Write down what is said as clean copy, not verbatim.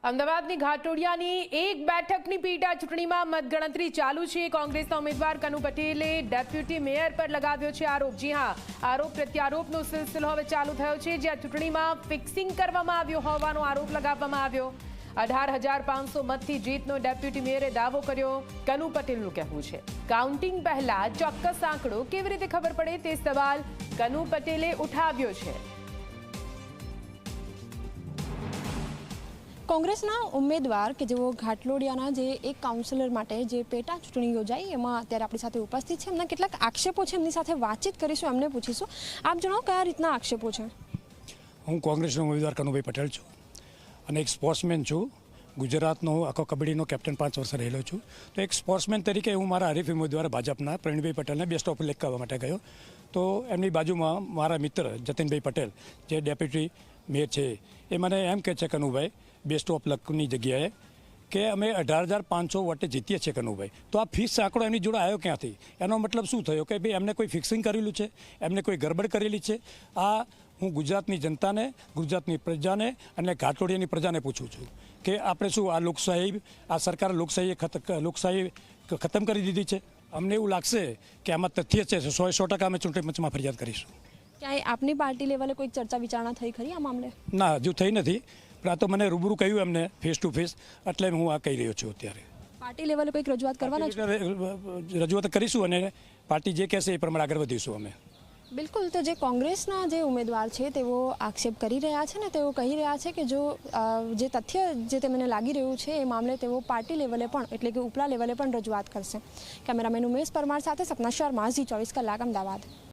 અમદાવાદની ઘાટોડિયાની એક બેઠકની પેટા ચૂંટણીમાં મતગણતરી ચાલુ છે। કોંગ્રેસના ઉમેદવાર કનુ પટેલે ડેપ્યુટી મેયર પર લગાવ્યો છે આરોપ। જી હા, આરોપ પ્રત્યારોપનો સિલસિલો હવે ચાલુ થયો છે, જ્યાં ચૂંટણીમાં ફિક્સિંગ કરવામાં આવ્યો હોવાનો આરોપ લગાવવામાં આવ્યો। 18,500 મતથી જીતનો ડેપ્યુટી મેયરે દાવો કર્યો। કનુ પટેલનું કહેવું છે કાઉન્ટિંગ પહેલા ચોક્કસ આંકડો કેવી રીતે ખબર પડે તે સવાલ કનુ પટેલે ઉઠાવ્યો છે। કોંગ્રેસના ઉમેદવાર કે જેઓ ઘાટલોડિયાના જે એક કાઉન્સિલર માટે જે પેટા ચૂંટણી યોજાઈ એમાં અત્યારે આપણી સાથે ઉપસ્થિત છે। એમના કેટલાક આક્ષેપો છે, એમની સાથે વાતચીત કરીશું, એમને પૂછીશું। આપ જણાવો કયા રીતના આક્ષેપો છે? હું કોંગ્રેસનો ઉમેદવાર કનુભાઈ પટેલ છું અને એક સ્પોર્ટ્સમેન છું। ગુજરાતનો આખો કબડ્ડીનો કેપ્ટન 5 વર્ષ રહેલો છું। તો એક સ્પોર્ટ્સમેન તરીકે હું મારા હરીફ ઉમેદવાર ભાજપના પ્રવીણભાઈ પટેલને બેસ્ટ ઓફ લક કરવા માટે ગયો। તો એમની બાજુમાં મારા મિત્ર જતીનભાઈ પટેલ જે ડેપ્યુટી મેયર છે એ મને એમ કહે છે કનુભાઈ બેસ્ટ ઓફ લકની જગ્યાએ કે અમે 18,500 વોટે જીતીએ છીએ કનુભાઈ। તો આ ફિક્સ આંકડો એમની જોડે આવ્યો ક્યાંથી? એનો મતલબ શું થયો કે ભાઈ એમને કોઈ ફિક્સિંગ કરેલું છે, એમને કોઈ ગરબડ કરેલી છે? આ હું ગુજરાતની જનતાને, ગુજરાતની પ્રજાને અને ઘાટલોડિયાની પ્રજાને પૂછું છું કે આપણે શું આ લોકશાહી, આ સરકાર લોકશાહી ખતમ કરી દીધી છે? અમને એવું લાગશે કે આમાં તથ્ય છે, 100% અમે ચૂંટણી પંચમાં ફરિયાદ કરીશું। ક્યાંય આપની પાર્ટી લેવલે કોઈ ચર્ચા વિચારણા થઈ ખરી આ મામલે? ના, હજુ થઈ નથી, પણ આ તો મને રૂબરૂ કહ્યું એમને ફેસ ટુ ફેસ, એટલે હું આ કહી રહ્યો છું। અત્યારે પાર્ટી લેવલે કોઈક રજૂઆત કરવાના છે? રજૂઆત કરીશું અને પાર્ટી જે કહેશે એ પ્રમાણે આગળ વધીશું અમે। બિલકુલ, તો જે કોંગ્રેસના જે ઉમેદવાર છે તેઓ આક્ષેપ કરી રહ્યા છે ને તેઓ કહી રહ્યા છે કે જો જે તથ્ય જે તેમને લાગી રહ્યું છે એ મામલે તેઓ પાર્ટી લેવલે પણ એટલે કે ઉપલા લેવલે પણ રજૂઆત કરશે। કેમેરામેન ઉમેશ પરમાર સાથે સપના શર્મા, ઝી 24 કલાક, અમદાવાદ।